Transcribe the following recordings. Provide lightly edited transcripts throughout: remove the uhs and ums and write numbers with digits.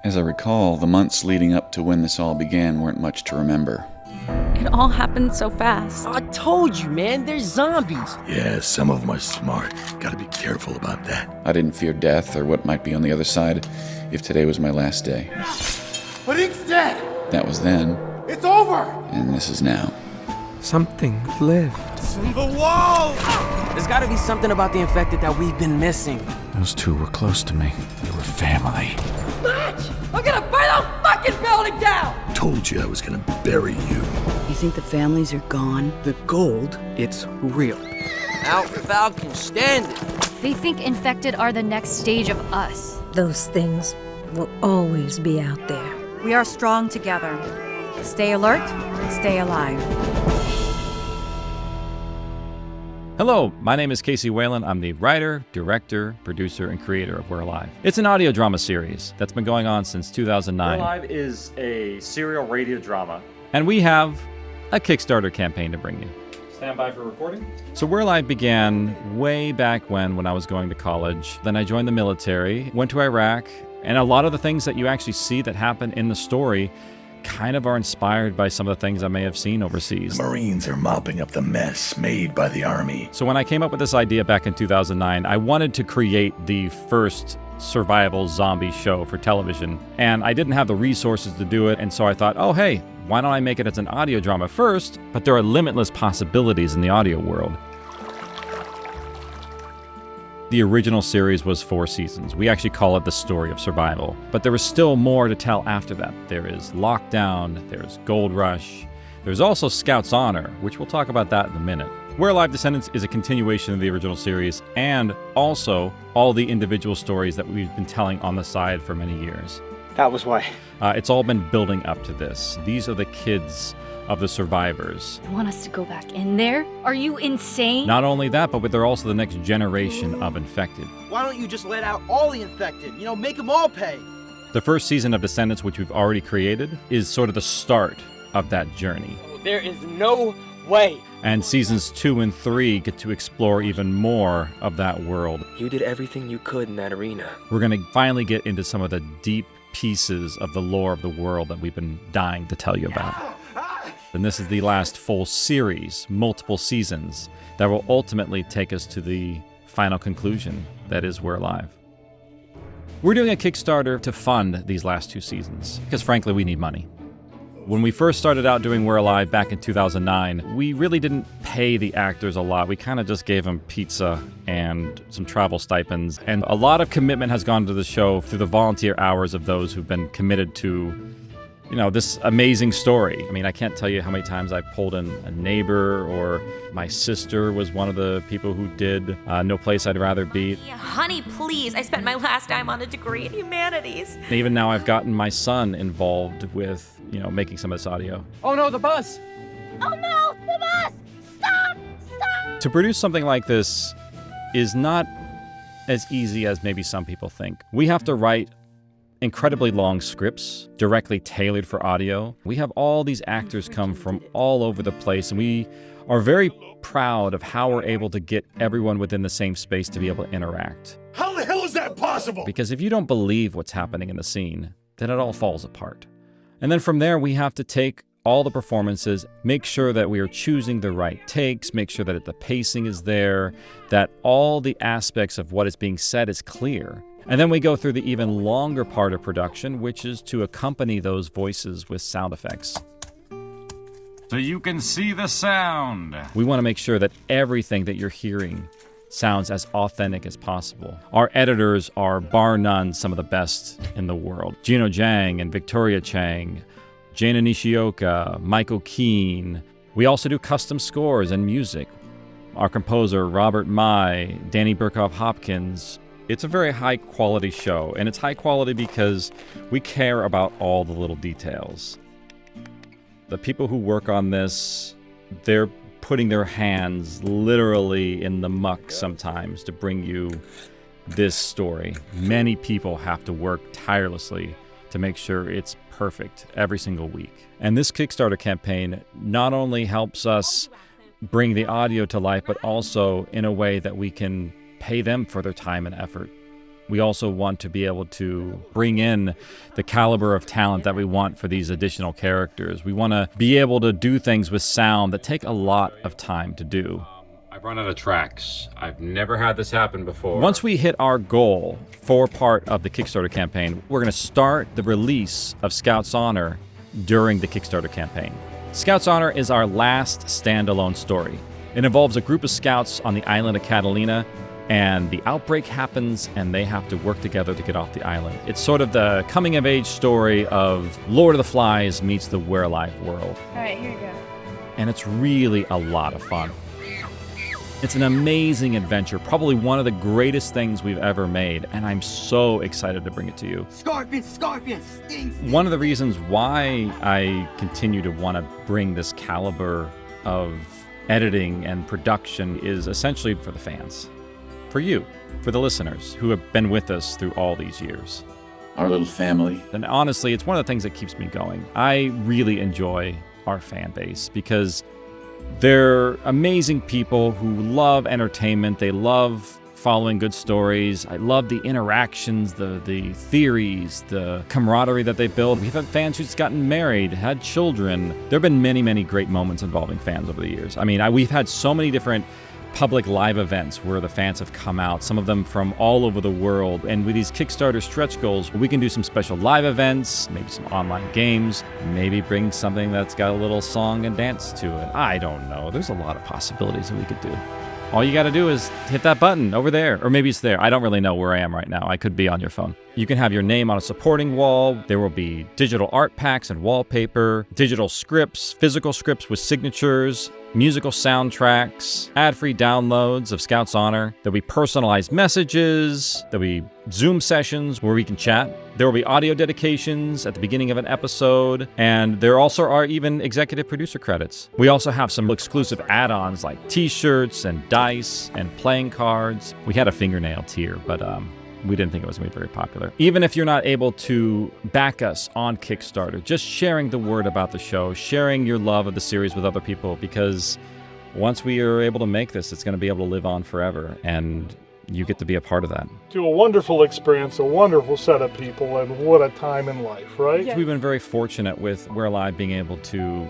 As I recall, the months leading up to when this all began weren't much to remember. It all happened so fast. I told you, man, they're zombies. Yeah, some of them are smart. Gotta be careful about that. I didn't fear death or what might be on the other side if today was my last day. But Ink's dead! That was then, It's over! and this is now. Something lived. The wall! There's gotta be something about the infected that we've been missing. Those two were close to me. They were family. Bitch! I'm gonna burn the fucking building down! Told you I was gonna bury you. You think the families are gone? The gold, it's real. Out Val can stand it. They think infected are the next stage of us. Those things will always be out there. We are strong together. Stay alert, stay alive. Hello, my name is Kc Wayland. I'm the writer, director, producer, and creator of We're Alive. It's an audio drama series that's been going on since 2009. We're Alive is a serial radio drama. And we have a Kickstarter campaign to bring you. Stand by for recording. So We're Alive began way back when I was going to college. Then I joined the military, went to Iraq, and a lot of the things that you actually see that happen in the story kind of are inspired by some of the things I may have seen overseas. The Marines are mopping up the mess made by the Army. So when I came up with this idea back in 2009, I wanted to create the first survival zombie show for television, and I didn't have the resources to do it, and so I thought, oh hey, why don't I make it as an audio drama first? But there are limitless possibilities in the audio world. The original series was 4 seasons. We actually call it the story of survival. But there was still more to tell after that. There is Lockdown, there's Gold Rush, there's also Scout's Honor, which we'll talk about that in a minute. We're Alive Descendants is a continuation of the original series and also all the individual stories that we've been telling on the side for many years. That was why. It's all been building up to this. These are the kids of the survivors. You want us to go back in there? Are you insane? Not only that, but they're also the next generation of infected. Why don't you just let out all the infected? You know, make them all pay. The first season of Descendants, which we've already created, is sort of the start of that journey. There is no way. And seasons 2 and 3 get to explore even more of that world. You did everything you could in that arena. We're going to finally get into some of the deep pieces of the lore of the world that we've been dying to tell you about. And this is the last full series, multiple seasons, that will ultimately take us to the final conclusion, that is, We're Alive. We're doing a Kickstarter to fund these last 2 seasons, because frankly, we need money. When we first started out doing We're Alive back in 2009, we really didn't pay the actors a lot. We kind of just gave them pizza and some travel stipends. And a lot of commitment has gone to the show through the volunteer hours of those who've been committed to, you know, this amazing story. I mean, I can't tell you how many times I pulled in a neighbor, or my sister was one of the people who did No Place I'd Rather Be. Yeah, honey, please. I spent my last dime on a degree in humanities. And even now I've gotten my son involved with, you know, making some of this audio. Oh no, the bus! Oh no, the bus! Stop! Stop! To produce something like this is not as easy as maybe some people think. We have to write incredibly long scripts directly tailored for audio. We have all these actors come from all over the place, and we are very proud of how we're able to get everyone within the same space to be able to interact. How the hell is that possible? Because if you don't believe what's happening in the scene, then it all falls apart. And then from there, we have to take all the performances, make sure that we are choosing the right takes, make sure that the pacing is there, that all the aspects of what is being said is clear. And then we go through the even longer part of production, which is to accompany those voices with sound effects. So you can see the sound. We want to make sure that everything that you're hearing sounds as authentic as possible. Our editors are, bar none, some of the best in the world. Gino Zhang and Victoria Chang, Jaina Nishioka, Michael Keane. We also do custom scores and music. Our composer, Robert Mai, Danny Burkhoff-Hopkins. It's a very high quality show, and it's high quality because we care about all the little details. The people who work on this, they're putting their hands literally in the muck sometimes to bring you this story. Many people have to work tirelessly to make sure it's perfect every single week. And this Kickstarter campaign not only helps us bring the audio to life, but also in a way that we can pay them for their time and effort. We also want to be able to bring in the caliber of talent that we want for these additional characters. We want to be able to do things with sound that take a lot of time to do. I've run out of tracks. I've never had this happen before. Once we hit our goal for part of the Kickstarter campaign, we're going to start the release of Scout's Honor during the Kickstarter campaign. Scout's Honor is our last standalone story. It involves a group of scouts on the island of Catalina, and the outbreak happens and they have to work together to get off the island. It's sort of the coming-of-age story of Lord of the Flies meets the We're Alive world. All right, here you go. And it's really a lot of fun. It's an amazing adventure, probably one of the greatest things we've ever made, and I'm so excited to bring it to you. Scorpion, stings. One of the reasons why I continue to want to bring this caliber of editing and production is essentially for the fans. For you, for the listeners who have been with us through all these years. Our little family. And honestly, it's one of the things that keeps me going. I really enjoy our fan base because they're amazing people who love entertainment. They love following good stories. I love the interactions, the theories, the camaraderie that they build. We've had fans who's gotten married, had children. There have been many, many great moments involving fans over the years. I mean, we've had so many different public live events where the fans have come out, some of them from all over the world. And with these Kickstarter stretch goals, we can do some special live events, maybe some online games, maybe bring something that's got a little song and dance to it. I don't know. There's a lot of possibilities that we could do. All you got to do is hit that button over there, or maybe it's there. I don't really know where I am right now. I could be on your phone. You can have your name on a supporting wall. There will be digital art packs and wallpaper, digital scripts, physical scripts with signatures, musical soundtracks, ad-free downloads of Scout's Honor. There'll be personalized messages. There'll be Zoom sessions where we can chat. There will be audio dedications at the beginning of an episode, and there also are even executive producer credits. We also have some exclusive add-ons like t-shirts and dice and playing cards. We had a fingernail tier, but we didn't think it was going to be very popular. Even if you're not able to back us on Kickstarter, just sharing the word about the show, sharing your love of the series with other people, because once we are able to make this, it's going to be able to live on forever, and you get to be a part of that. To a wonderful experience, a wonderful set of people, and what a time in life, right? Yeah. We've been very fortunate with We're Alive being able to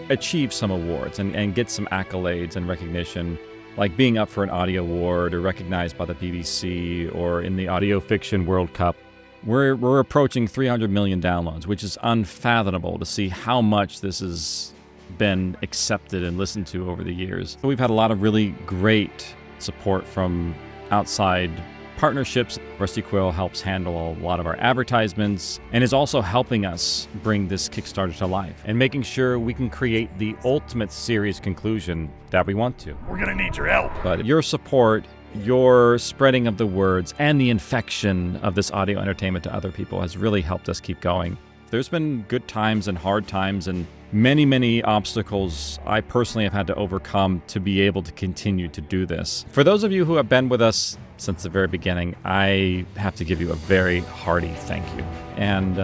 achieve some awards and get some accolades and recognition, like being up for an audio award or recognized by the BBC or in the Audio Fiction World Cup. We're approaching 300 million downloads, which is unfathomable to see how much this has been accepted and listened to over the years. We've had a lot of really great support from outside partnerships. Rusty Quill helps handle a lot of our advertisements and is also helping us bring this Kickstarter to life and making sure we can create the ultimate series conclusion that we want to. We're gonna need your help. But your support, your spreading of the words, and the infection of this audio entertainment to other people has really helped us keep going. There's been good times and hard times and many, many obstacles I personally have had to overcome to be able to continue to do this. For those of you who have been with us since the very beginning, I have to give you a very hearty thank you. And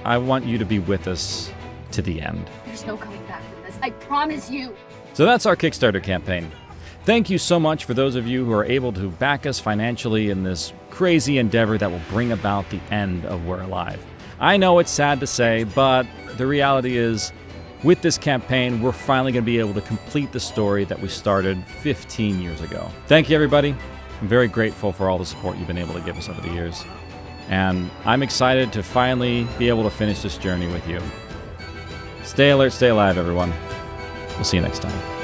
I want you to be with us to the end. There's no coming back from this. I promise you. So that's our Kickstarter campaign. Thank you so much for those of you who are able to back us financially in this crazy endeavor that will bring about the end of We're Alive. I know it's sad to say, but the reality is, with this campaign, we're finally going to be able to complete the story that we started 15 years ago. Thank you, everybody. I'm very grateful for all the support you've been able to give us over the years. And I'm excited to finally be able to finish this journey with you. Stay alert, stay alive, everyone. We'll see you next time.